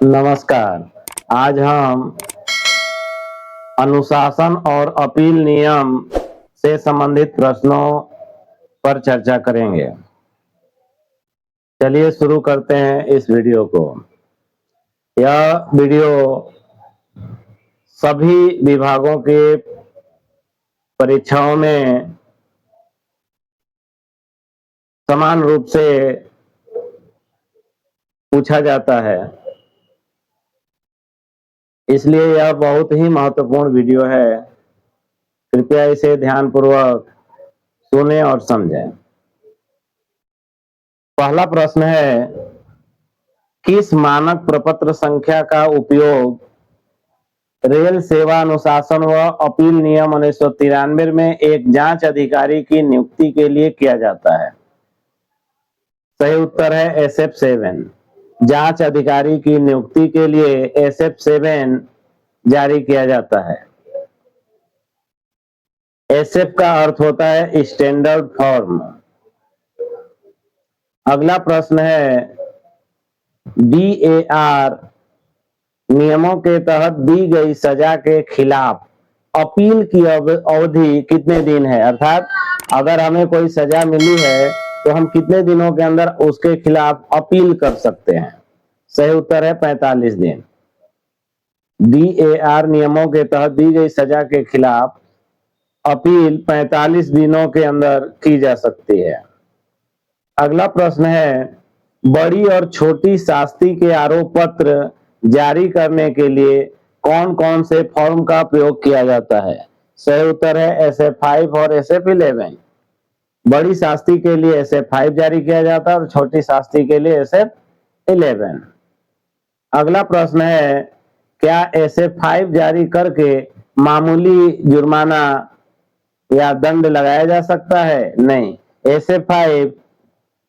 नमस्कार। आज हम अनुशासन और अपील नियम से संबंधित प्रश्नों पर चर्चा करेंगे। चलिए शुरू करते हैं इस वीडियो को। यह वीडियो सभी विभागों के परीक्षाओं में समान रूप से पूछा जाता है, इसलिए यह बहुत ही महत्वपूर्ण वीडियो है। कृपया इसे ध्यानपूर्वक सुनें और समझें। पहला प्रश्न है, किस मानक प्रपत्र संख्या का उपयोग रेल सेवा अनुशासन व अपील नियम 1993 में एक जांच अधिकारी की नियुक्ति के लिए किया जाता है? सही उत्तर है SF7। जांच अधिकारी की नियुक्ति के लिए SF7 जारी किया जाता है। SF का अर्थ होता है स्टैंडर्ड फॉर्म। अगला प्रश्न है, DAR नियमों के तहत दी गई सजा के खिलाफ अपील की अवधि कितने दिन है? अर्थात अगर हमें कोई सजा मिली है तो हम कितने दिनों के अंदर उसके खिलाफ अपील कर सकते हैं? सही उत्तर है 45 दिन। DAR नियमों के तहत दी गई सजा के खिलाफ अपील 45 दिनों के अंदर की जा सकती है। अगला प्रश्न है, बड़ी और छोटी शास्ति के आरोप पत्र जारी करने के लिए कौन कौन से फॉर्म का प्रयोग किया जाता है? सही उत्तर है SF5 और SF11। बड़ी शास्ति के लिए SF5 जारी किया जाता है और छोटी शास्ति के लिए SF11। अगला प्रश्न है, क्या SF5 जारी करके मामूली जुर्माना या दंड लगाया जा सकता है? नहीं, SF5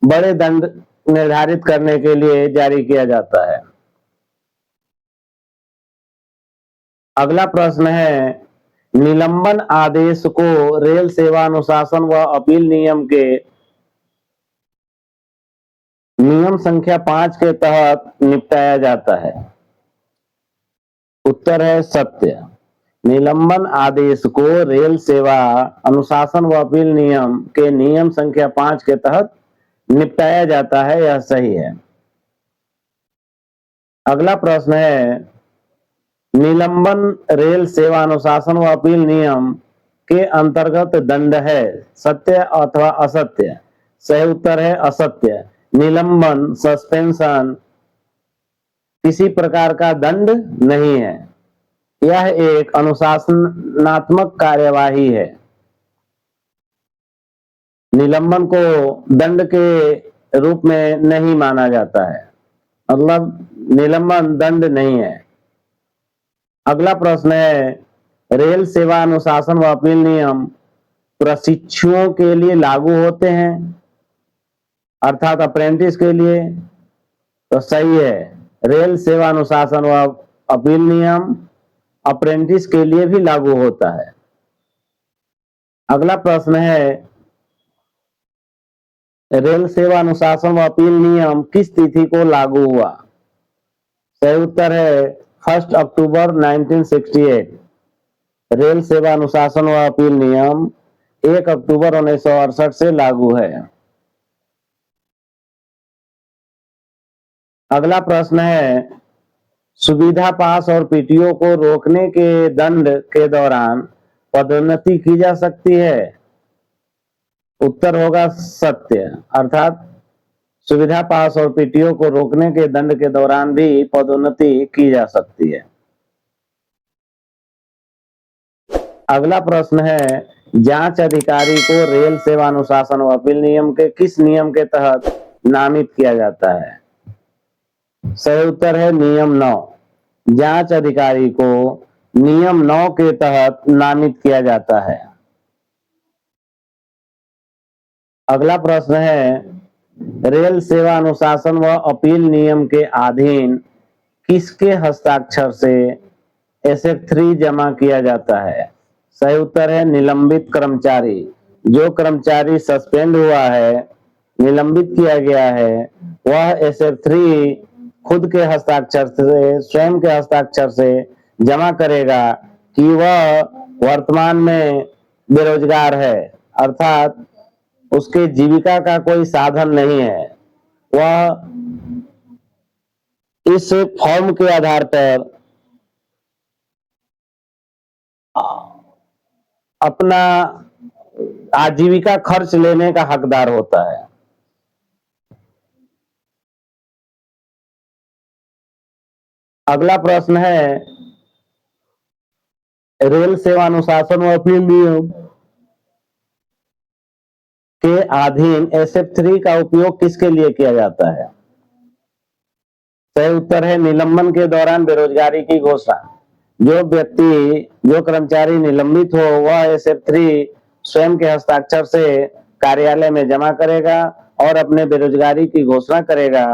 बड़े दंड निर्धारित करने के लिए जारी किया जाता है। अगला प्रश्न है, निलंबन आदेश को रेल सेवा अनुशासन व अपील नियम के नियम संख्या 5 के तहत निपटाया जाता है? उत्तर है सत्य। निलंबन आदेश को रेल सेवा अनुशासन व अपील नियम के नियम संख्या 5 के तहत निपटाया जाता है, यह सही है। अगला प्रश्न है, निलंबन रेल सेवा अनुशासन व अपील नियम के अंतर्गत दंड है? सत्य अथवा असत्य? सही उत्तर है असत्य। निलंबन सस्पेंशन किसी प्रकार का दंड नहीं है, यह एक अनुशासनात्मक कार्यवाही है। निलंबन को दंड के रूप में नहीं माना जाता है, मतलब निलंबन दंड नहीं है। अगला प्रश्न है, रेल सेवा अनुशासन व अपील नियम प्रशिक्षुओं के लिए लागू होते हैं, अर्थात अप्रेंटिस के लिए? तो सही है, रेल सेवा अनुशासन व अपील नियम अप्रेंटिस के लिए भी लागू होता है। अगला प्रश्न है, रेल सेवा अनुशासन व अपील नियम किस तिथि को लागू हुआ? सही उत्तर है 1 अक्टूबर 1968। रेल सेवा अनुशासन व अपील नियम 1 अक्टूबर 1968 से लागू है। अगला प्रश्न है, सुविधा पास और PTO को रोकने के दंड के दौरान पदोन्नति की जा सकती है? उत्तर होगा सत्य, अर्थात सुविधा पास और PTO को रोकने के दंड के दौरान भी पदोन्नति की जा सकती है। अगला प्रश्न है, जांच अधिकारी को रेल सेवा अनुशासन व अपील नियम के किस नियम के तहत नामित किया जाता है? सही उत्तर है नियम 9। जांच अधिकारी को नियम 9 के तहत नामित किया जाता है। अगला प्रश्न है, रेल सेवा अनुशासन व अपील नियम के अधीन किसके हस्ताक्षर से SF3 जमा किया जाता है? सही उत्तर है निलंबित कर्मचारी। जो कर्मचारी सस्पेंड हुआ है, निलंबित किया गया है, वह SF3 खुद के हस्ताक्षर से, स्वयं के हस्ताक्षर से जमा करेगा कि वह वर्तमान में बेरोजगार है, अर्थात उसके जीविका का कोई साधन नहीं है, वह इस फॉर्म के आधार पर अपना आजीविका खर्च लेने का हकदार होता है। अगला प्रश्न है, रेल सेवा अनुशासन व अपील नियम के अधीन SF3 का उपयोग किसके लिए किया जाता है? सही उत्तर है निलंबन के दौरान बेरोजगारी की घोषणा। जो कर्मचारी निलंबित हो वह SF3 स्वयं के हस्ताक्षर से कार्यालय में जमा करेगा और अपने बेरोजगारी की घोषणा करेगा,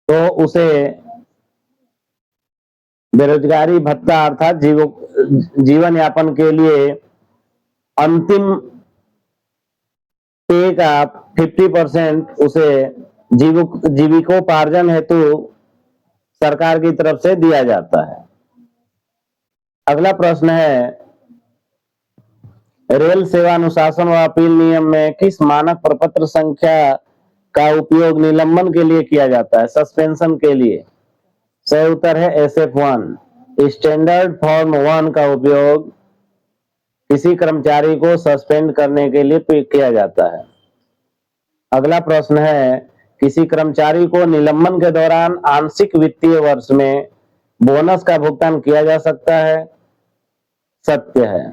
तो उसे बेरोजगारी भत्ता अर्थात जीवन यापन के लिए अंतिम पे का 50% उसे जीविकोपार्जन हेतु सरकार की तरफ से दिया जाता है। अगला प्रश्न है, रेल सेवा अनुशासन व अपील नियम में किस मानक प्रपत्र संख्या का उपयोग निलंबन के लिए किया जाता है, सस्पेंशन के लिए? सही उत्तर है SF1। स्टैंडर्ड फॉर्म 1 का उपयोग किसी कर्मचारी को सस्पेंड करने के लिए किया जाता है। अगला प्रश्न है, किसी कर्मचारी को निलंबन के दौरान आंशिक वित्तीय वर्ष में बोनस का भुगतान किया जा सकता है? सत्य है,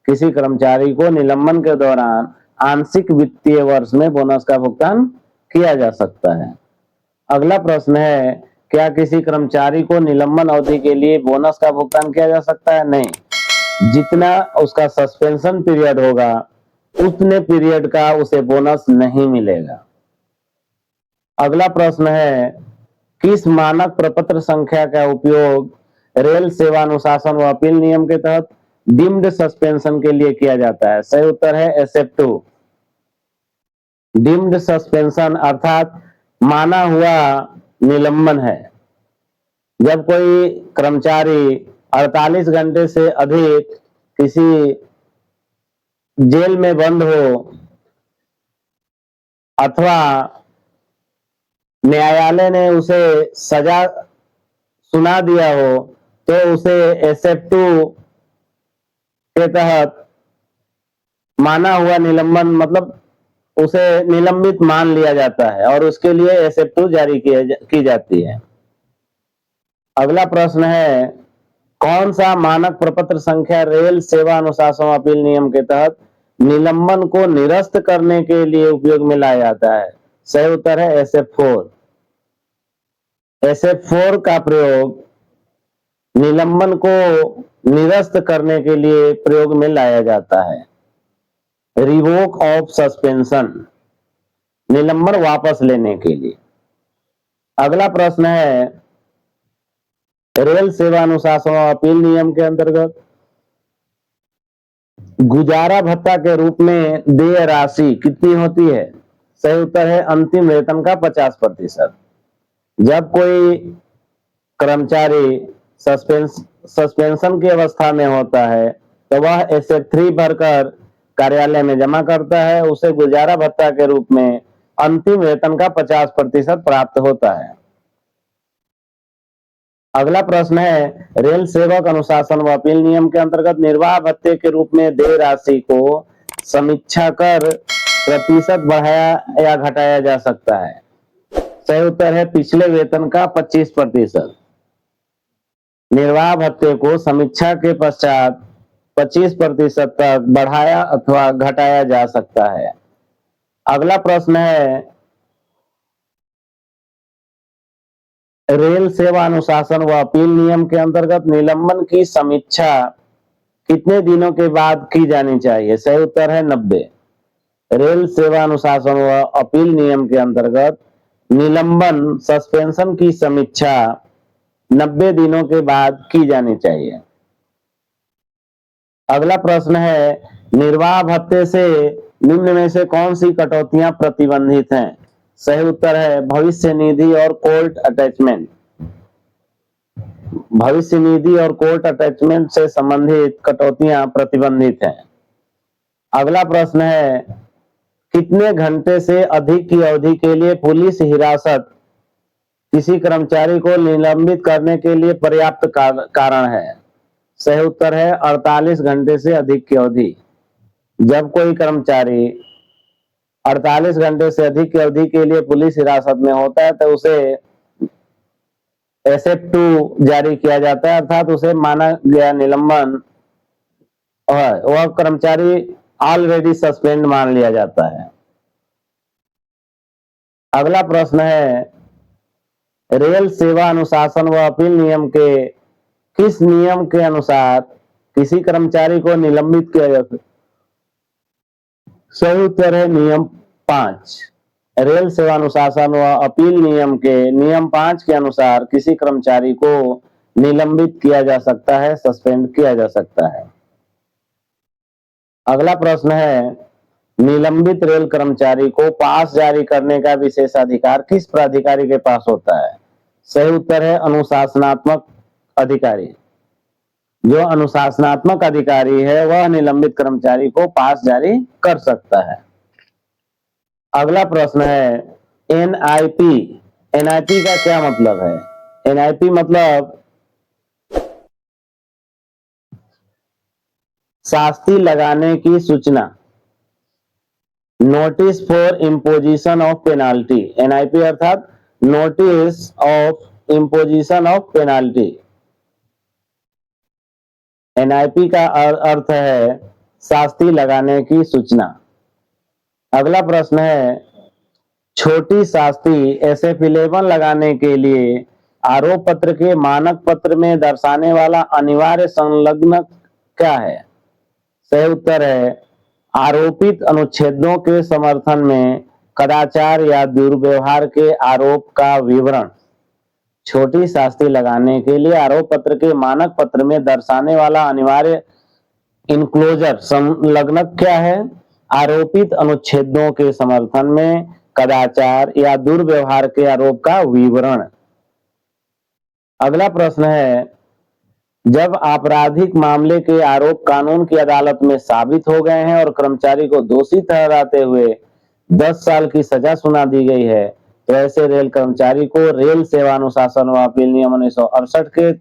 किसी कर्मचारी को निलंबन के दौरान आंशिक वित्तीय वर्ष में बोनस का भुगतान किया जा सकता है। अगला प्रश्न है, क्या किसी कर्मचारी को निलंबन अवधि के लिए बोनस का भुगतान किया जा सकता है? नहीं, जितना उसका सस्पेंशन पीरियड होगा उतने पीरियड का उसे बोनस नहीं मिलेगा। अगला प्रश्न है, किस मानक प्रपत्र संख्या का उपयोग रेल सेवा अनुशासन व अपील नियम के तहत डीम्ड सस्पेंशन के लिए किया जाता है? सही उत्तर है SF2। डीम्ड सस्पेंशन अर्थात माना हुआ निलंबन है जब कोई कर्मचारी 48 घंटे से अधिक किसी जेल में बंद हो अथवा न्यायालय ने उसे सजा सुना दिया हो तो उसे SF2 के तहत माना हुआ निलंबन, मतलब उसे निलंबित मान लिया जाता है और उसके लिए SF2 जारी की जाती है। अगला प्रश्न है, कौन सा मानक प्रपत्र संख्या रेल सेवा अनुशासन अपील नियम के तहत निलंबन को निरस्त करने के लिए उपयोग में लाया जाता है? सही उत्तर है SF4। SF4 का प्रयोग निलंबन को निरस्त करने के लिए प्रयोग में लाया जाता है। रिवोक ऑफ सस्पेंशन, निलंबन वापस लेने के लिए। अगला प्रश्न है, रेल सेवा अनुशासन और अपील नियम के अंतर्गत गुजारा भत्ता के रूप में देय राशि कितनी होती है? सही उत्तर है अंतिम वेतन का 50%। जब कोई कर्मचारी सस्पेंशन की अवस्था में होता है तो वह SF3 भरकर कार्यालय में जमा करता है, उसे गुजारा भत्ता के रूप में अंतिम वेतन का 50% प्राप्त होता है। अगला प्रश्न है, रेल सेवक अनुशासन व अपील नियम के अंतर्गत निर्वाह भत्ते के रूप में देय राशि को समीक्षा कर प्रतिशत बढ़ाया या घटाया जा सकता है? सही उत्तर है पिछले वेतन का 25%। निर्वाह भत्ते को समीक्षा के पश्चात 25% तक बढ़ाया अथवा घटाया जा सकता है। अगला प्रश्न है, रेल सेवा अनुशासन व अपील नियम के अंतर्गत निलंबन की समीक्षा कितने दिनों के बाद की जानी चाहिए? सही उत्तर है 90। रेल सेवा अनुशासन व अपील नियम के अंतर्गत निलंबन सस्पेंशन की समीक्षा 90 दिनों के बाद की जानी चाहिए। अगला प्रश्न है, निर्वाह भत्ते से निम्न में से कौन सी कटौतियां प्रतिबंधित हैं? सही उत्तर है भविष्य निधि और कोर्ट अटैचमेंट। भविष्य निधि और कोर्ट अटैचमेंट से संबंधित कटौतियां प्रतिबंधित हैं। अगला प्रश्न है कितने घंटे से अधिक की अवधि के लिए पुलिस हिरासत किसी कर्मचारी को निलंबित करने के लिए पर्याप्त कारण है। सही उत्तर है 48 घंटे से अधिक की अवधि। जब कोई कर्मचारी 48 घंटे से अधिक की अवधि के लिए पुलिस हिरासत में होता है तो उसे SF2 जारी किया जाता है, अर्थात उसे माना गया निलंबन और वह कर्मचारी ऑलरेडी सस्पेंड मान लिया जाता है। अगला प्रश्न है रेल सेवा अनुशासन व अपील नियम के किस नियम के अनुसार किसी कर्मचारी को निलंबित किया जा सकता है। सही उत्तर है नियम 5। रेल सेवा अनुशासन व अपील नियम के नियम 5 के अनुसार किसी कर्मचारी को निलंबित किया जा सकता है, सस्पेंड किया जा सकता है। अगला प्रश्न है निलंबित रेल कर्मचारी को पास जारी करने का विशेषाधिकार किस प्राधिकारी के पास होता है। सही उत्तर है अनुशासनात्मक अधिकारी। जो अनुशासनात्मक अधिकारी है वह निलंबित कर्मचारी को पास जारी कर सकता है। अगला प्रश्न है NIP। NIP का क्या मतलब है। NIP मतलब शास्ति लगाने की सूचना, notice for imposition of penalty. NIP अर्थात notice of imposition of penalty. NIP का अर्थ है शास्ति लगाने की सूचना। अगला प्रश्न है छोटी शास्ति SF11 लगाने के लिए आरोप पत्र के मानक पत्र में दर्शाने वाला अनिवार्य संलग्न क्या है। सही उत्तर है आरोपित अनुच्छेदों के समर्थन में कदाचार या दुर्व्यवहार के आरोप का विवरण। छोटी शास्ति लगाने के लिए आरोप पत्र के मानक पत्र में दर्शाने वाला अनिवार्य इनक्लोजर संलग्नक क्या है। आरोपित अनुच्छेदों के समर्थन में कदाचार या दुर्व्यवहार के आरोप का विवरण। अगला प्रश्न है जब आपराधिक मामले के आरोप कानून की अदालत में साबित हो गए हैं और कर्मचारी को दोषी ठहराते हुए 10 साल की सजा सुना दी गई है तो ऐसे रेल कर्मचारी को रेल सेवा अनुशासन व अपील नियम 1968 के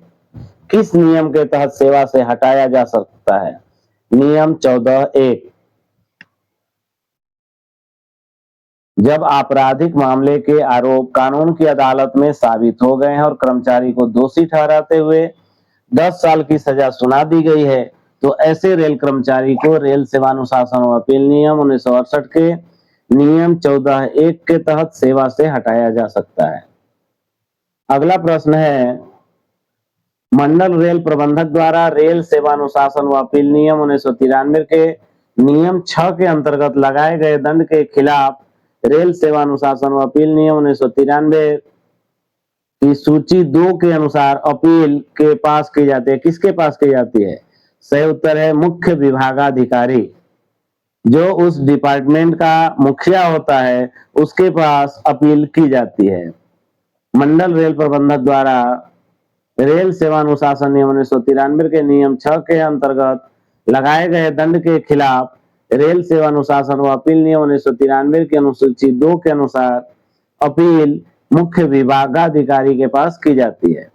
किस नियम के तहत सेवा से हटाया जा सकता है। नियम 14(1)। जब आपराधिक मामले के आरोप कानून की अदालत में साबित हो गए हैं और कर्मचारी को दोषी ठहराते हुए 10 साल की सजा सुना दी गई है तो ऐसे रेल कर्मचारी को रेल सेवा अनुशासन व अपील नियम 1968 के नियम 14(1) के तहत सेवा से हटाया जा सकता है। अगला प्रश्न है मंडल रेल प्रबंधक द्वारा रेल सेवा अनुशासन व अपील नियम 1993 के नियम 6 के अंतर्गत लगाए गए दंड के खिलाफ रेल सेवा अनुशासन व अपील नियम 1993 की सूची 2 के अनुसार अपील के पास की जाती है। किसके पास की जाती है। सही उत्तर है मुख्य विभागाधिकारी। जो उस डिपार्टमेंट का मुखिया होता है उसके पास अपील की जाती है। मंडल रेल प्रबंधक द्वारा रेल सेवा अनुशासन नियम 1993 के नियम 6 के अंतर्गत लगाए गए दंड के खिलाफ रेल सेवा अनुशासन व अपील नियम 1993 की अनुसूची 2 के अनुसार अपील मुख्य विभागाधिकारी के पास की जाती है।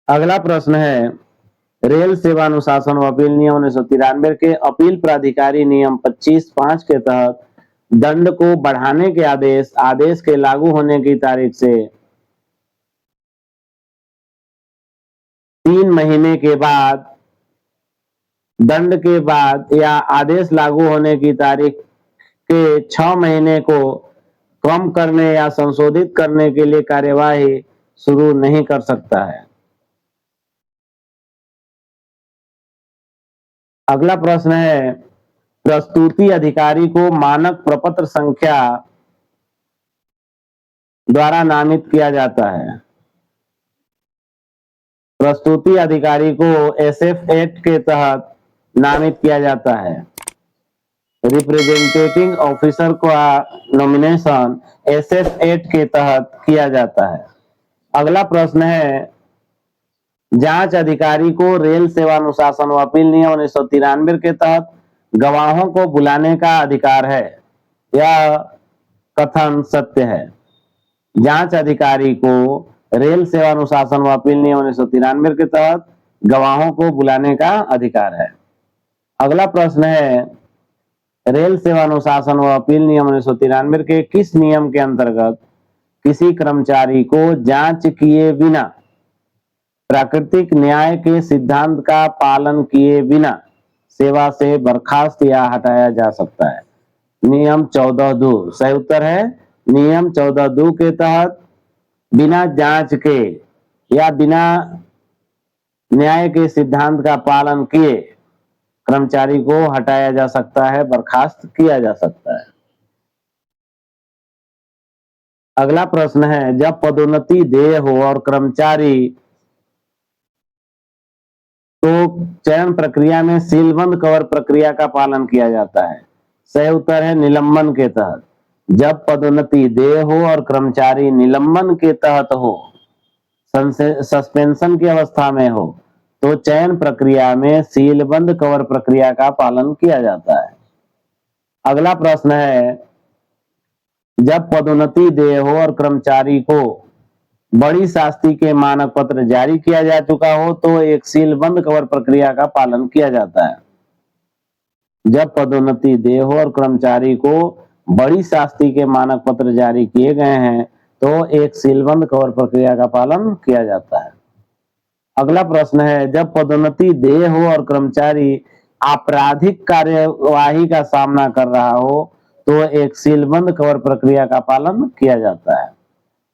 अगला प्रश्न है रेल सेवा अनुशासन व अपील नियम 1993 के अपील प्राधिकारी नियम 25(5) के तहत दंड को बढ़ाने के आदेश के लागू होने की तारीख से 3 महीने के बाद, दंड के बाद या आदेश लागू होने की तारीख के 6 महीने को कम करने या संशोधित करने के लिए कार्यवाही शुरू नहीं कर सकता है। अगला प्रश्न है प्रस्तुति अधिकारी को मानक प्रपत्र संख्या द्वारा नामित किया जाता है। प्रस्तुति अधिकारी को SF एक्ट के तहत नामित किया जाता है। रिप्रेजेंटेटिंग ऑफिसर का नॉमिनेशन SF एक्ट के तहत किया जाता है। अगला प्रश्न है, जांच अधिकारी को रेल सेवा अनुशासन व अपील नियम 1993 के तहत गवाहों को बुलाने का अधिकार है। यह कथन सत्य है। जांच अधिकारी को रेल सेवा अनुशासन व अपील नियम 1993 के तहत गवाहों को बुलाने का अधिकार है। अगला प्रश्न है, रेल सेवा अनुशासन व अपील नियम 1993 के किस नियम के अंतर्गत किसी कर्मचारी को जांच किए बिना, प्राकृतिक न्याय के सिद्धांत का पालन किए बिना सेवा से बर्खास्त या हटाया जा सकता है? नियम 14(2). सही उत्तर है नियम 14(2) के तहत बिना जांच के या बिना न्याय के सिद्धांत का पालन किए कर्मचारी को हटाया जा सकता है, बर्खास्त किया जा सकता है। अगला प्रश्न है, जब पदोन्नति देय हो और कर्मचारी तो चयन प्रक्रिया में सीलबंद कवर प्रक्रिया का पालन किया जाता है। सही उत्तर है निलंबन के तहत। जब पदोन्नति देय हो और कर्मचारी निलंबन के तहत हो, सस्पेंशन की अवस्था में हो, तो चयन प्रक्रिया में सीलबंद कवर प्रक्रिया का पालन किया जाता है। अगला प्रश्न है, जब पदोन्नति देय हो और कर्मचारी को बड़ी शास्ति के मानक पत्र जारी किया जा चुका हो तो एक सीलबंद कवर प्रक्रिया का पालन किया जाता है। जब पदोन्नति देय हो और कर्मचारी को बड़ी शास्ति के मानक पत्र जारी किए गए हैं तो एक सीलबंद कवर प्रक्रिया का पालन किया जाता है। अगला प्रश्न है, जब पदोन्नति देय हो और कर्मचारी आपराधिक कार्यवाही का सामना कर रहा हो तो एक सीलबंद कवर प्रक्रिया का पालन किया जाता है।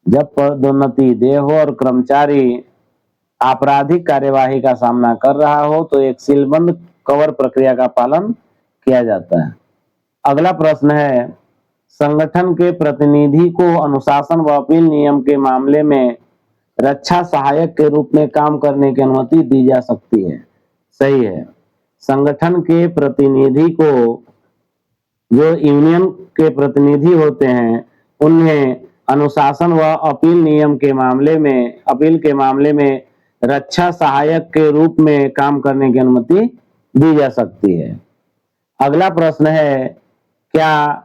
जब पदोन्नति देय हो और कर्मचारी आपराधिक कार्यवाही का सामना कर रहा हो तो एक सीलबंद कवर प्रक्रिया का पालन किया जाता है। अगला प्रश्न है, संगठन के प्रतिनिधि को अनुशासन व अपील नियम के मामले में रक्षा सहायक के रूप में काम करने की अनुमति दी जा सकती है? सही है। संगठन के प्रतिनिधि को, जो यूनियन के प्रतिनिधि होते हैं, उन्हें अनुशासन व अपील नियम के मामले में, अपील के मामले में रक्षा सहायक के रूप में काम करने की अनुमति दी जा सकती है। अगला प्रश्न है, क्या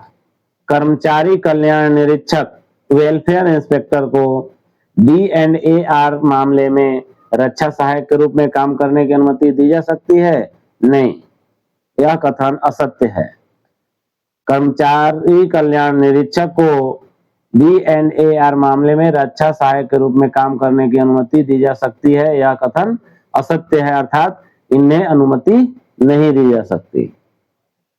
कर्मचारी कल्याण निरीक्षक वेलफेयर इंस्पेक्टर को D&AR मामले में रक्षा सहायक के रूप में काम करने की अनुमति दी जा सकती है? नहीं, यह कथन असत्य है। कर्मचारी कल्याण निरीक्षक को D&AR मामले में रक्षा सहायक के रूप में काम करने की अनुमति दी जा सकती है, यह कथन असत्य है, अर्थात इन्हें अनुमति नहीं दी जा सकती।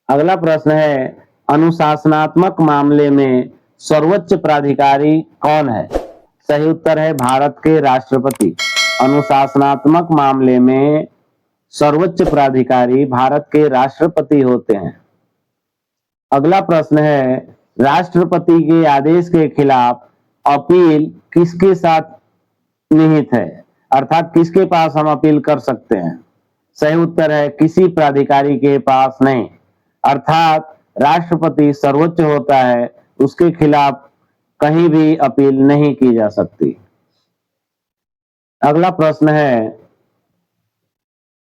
अगला प्रश्न है, अनुशासनात्मक मामले में सर्वोच्च प्राधिकारी कौन है? सही उत्तर है भारत के राष्ट्रपति। अनुशासनात्मक मामले में सर्वोच्च प्राधिकारी भारत के राष्ट्रपति होते हैं। अगला प्रश्न है, राष्ट्रपति के आदेश के खिलाफ अपील किसके साथ निहित है, अर्थात किसके पास हम अपील कर सकते हैं? सही उत्तर है किसी प्राधिकारी के पास नहीं, अर्थात राष्ट्रपति सर्वोच्च होता है, उसके खिलाफ कहीं भी अपील नहीं की जा सकती। अगला प्रश्न है,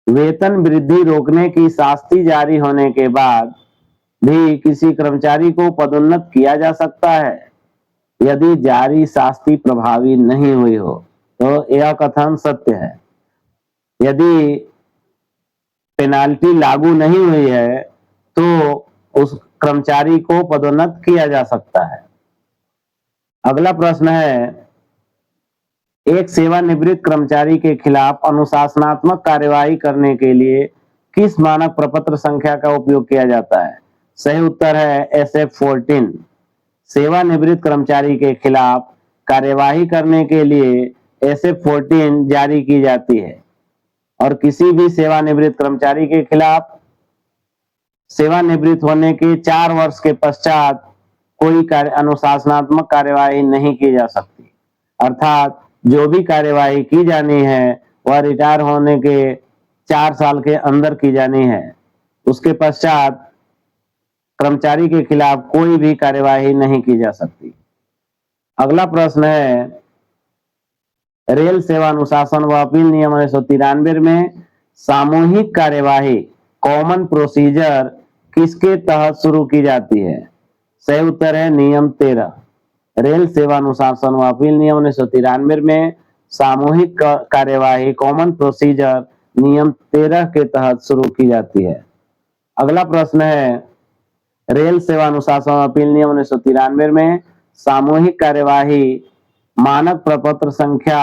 वेतन वृद्धि रोकने की शास्ति जारी होने के बाद भी किसी कर्मचारी को पदोन्नत किया जा सकता है यदि जारी शास्ति प्रभावी नहीं हुई हो? तो यह कथन सत्य है। यदि पेनाल्टी लागू नहीं हुई है तो उस कर्मचारी को पदोन्नत किया जा सकता है। अगला प्रश्न है, एक सेवानिवृत्त कर्मचारी के खिलाफ अनुशासनात्मक कार्यवाही करने के लिए किस मानक प्रपत्र संख्या का उपयोग किया जाता है? सही उत्तर है SF-14। सेवानिवृत्त कर्मचारी के खिलाफ कार्यवाही करने के लिए SF-14 जारी की जाती है और किसी भी सेवानिवृत्त कर्मचारी के खिलाफ सेवानिवृत्त होने के 4 वर्ष के पश्चात कोई अनुशासनात्मक कार्यवाही नहीं की जा सकती, अर्थात जो भी कार्यवाही की जानी है वह रिटायर होने के 4 साल के अंदर की जानी है। उसके पश्चात कर्मचारी के खिलाफ कोई भी कार्यवाही नहीं की जा सकती। अगला प्रश्न है, रेल सेवा अनुशासन व अपील नियम 1993 में सामूहिक कार्यवाही कॉमन प्रोसीजर किसके तहत शुरू की जाती है? सही उत्तर है नियम 13। रेल सेवा अनुशासन व अपील नियम 1993 में सामूहिक कार्यवाही कॉमन प्रोसीजर नियम 13 के तहत शुरू की जाती है। अगला प्रश्न है, रेल सेवा अनुशासन व अपील नियम 1993 में सामूहिक कार्यवाही मानक प्रपत्र संख्या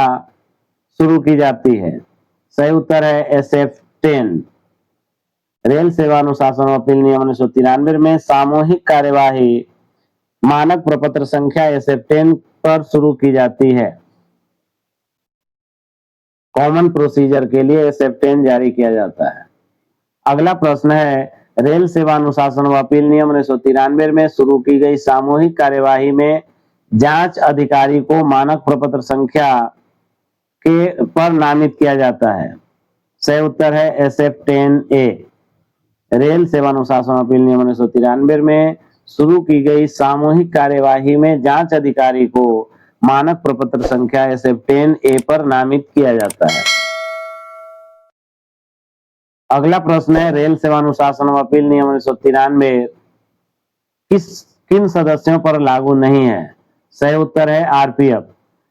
शुरू की जाती है। सही उत्तर है SF10। रेल सेवा अनुशासन व अपील नियम 1993 में सामूहिक कार्यवाही मानक प्रपत्र संख्या SF10 पर शुरू की जाती है। कॉमन प्रोसीजर के लिए SF10 जारी किया जाता है। अगला प्रश्न है, रेल सेवा अनुशासन व अपील नियम 1993 में शुरू की गई सामूहिक कार्यवाही में जांच अधिकारी को मानक प्रपत्र संख्या के पर नामित किया जाता है। सही उत्तर है SF10A। रेल सेवा अनुशासन अपील नियम 1993 में शुरू की गई सामूहिक कार्यवाही में जांच अधिकारी को मानक प्रपत्र संख्या SF10A पर नामित किया जाता है। अगला प्रश्न है, रेल सेवा अनुशासन व अपील नियम 1993 किन सदस्यों पर लागू नहीं है? सही उत्तर है RPF।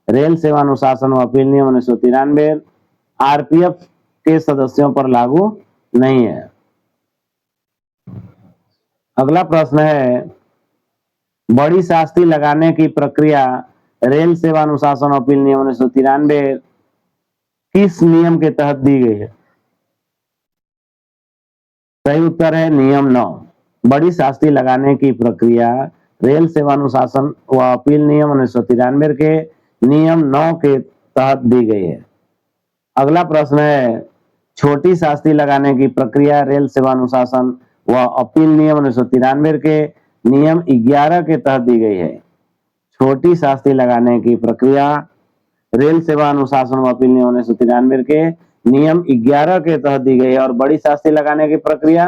रेल सेवा अनुशासन व अपील नियम 1993 RPF के सदस्यों पर लागू नहीं है। अगला प्रश्न है, बड़ी शास्ति लगाने की प्रक्रिया रेल सेवा अनुशासन अपील नियम 1993 किस नियम के तहत दी गई है? सही उत्तर है नियम 9। बड़ी शास्ति लगाने की प्रक्रिया रेल सेवा अनुशासन व अपील नियम 1993 के नियम 9 के तहत दी गई है। अगला प्रश्न है, छोटी शास्ति लगाने की प्रक्रिया रेल सेवा अनुशासन व अपील नियम 1993 के नियम 11 के तहत दी गई है। छोटी शास्ति लगाने की प्रक्रिया रेल सेवा अनुशासन व अपील नियम 1993 के नियम 11 के तहत दी गई है और बड़ी शास्ति लगाने की प्रक्रिया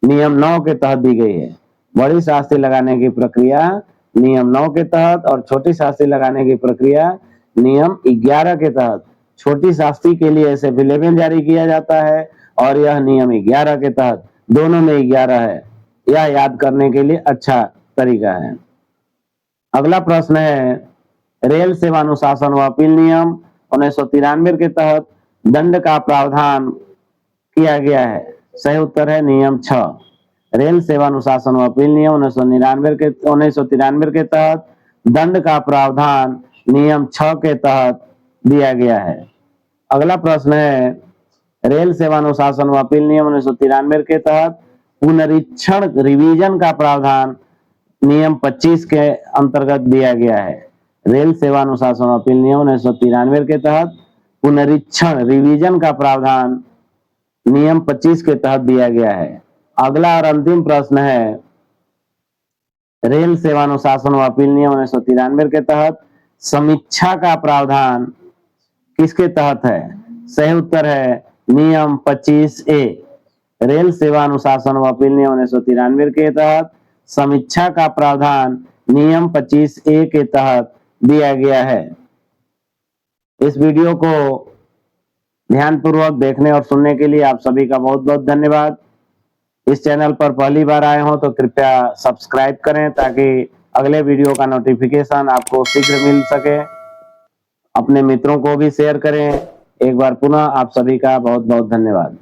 नियम 9 के तहत दी गई है। बड़ी शास्ति लगाने की प्रक्रिया नियम 9 के तहत और छोटी शास्ति लगाने की प्रक्रिया नियम 11 के तहत। छोटी शास्ति के लिए SF11 जारी किया जाता है और यह नियम 11 के तहत, दोनों में 11 है। यह याद करने के लिए अच्छा तरीका है। अगला प्रश्न है, रेल सेवा अनुशासन व अपील नियम 1993 के तहत दंड का प्रावधान किया गया है। सही उत्तर है नियम 6। रेल सेवा अनुशासन व अपील नियम 1993 के तहत दंड का प्रावधान नियम 6 के तहत दिया गया है। अगला प्रश्न है, रेल सेवा अनुशासन व अपील नियम 1993 के तहत पुनरीक्षण रिवीजन का प्रावधान नियम 25 के अंतर्गत दिया गया है। रेल सेवा अनुशासन व अपील नियम 1993 के तहत पुनरीक्षण रिवीजन का प्रावधान नियम 25 के तहत दिया गया है। अगला और अंतिम प्रश्न है, रेल सेवा अनुशासन व अपील नियम 1993 के तहत समीक्षा का प्रावधान किसके तहत है? सही उत्तर है नियम 25A। रेल सेवा अनुशासन व अपील नियम 1993 के तहत समीक्षा का प्रावधान नियम 25A के तहत दिया गया है। इस वीडियो को ध्यानपूर्वक देखने और सुनने के लिए आप सभी का बहुत बहुत धन्यवाद। इस चैनल पर पहली बार आए हो तो कृपया सब्सक्राइब करें ताकि अगले वीडियो का नोटिफिकेशन आपको शीघ्र मिल सके। अपने मित्रों को भी शेयर करें। एक बार पुनः आप सभी का बहुत बहुत धन्यवाद।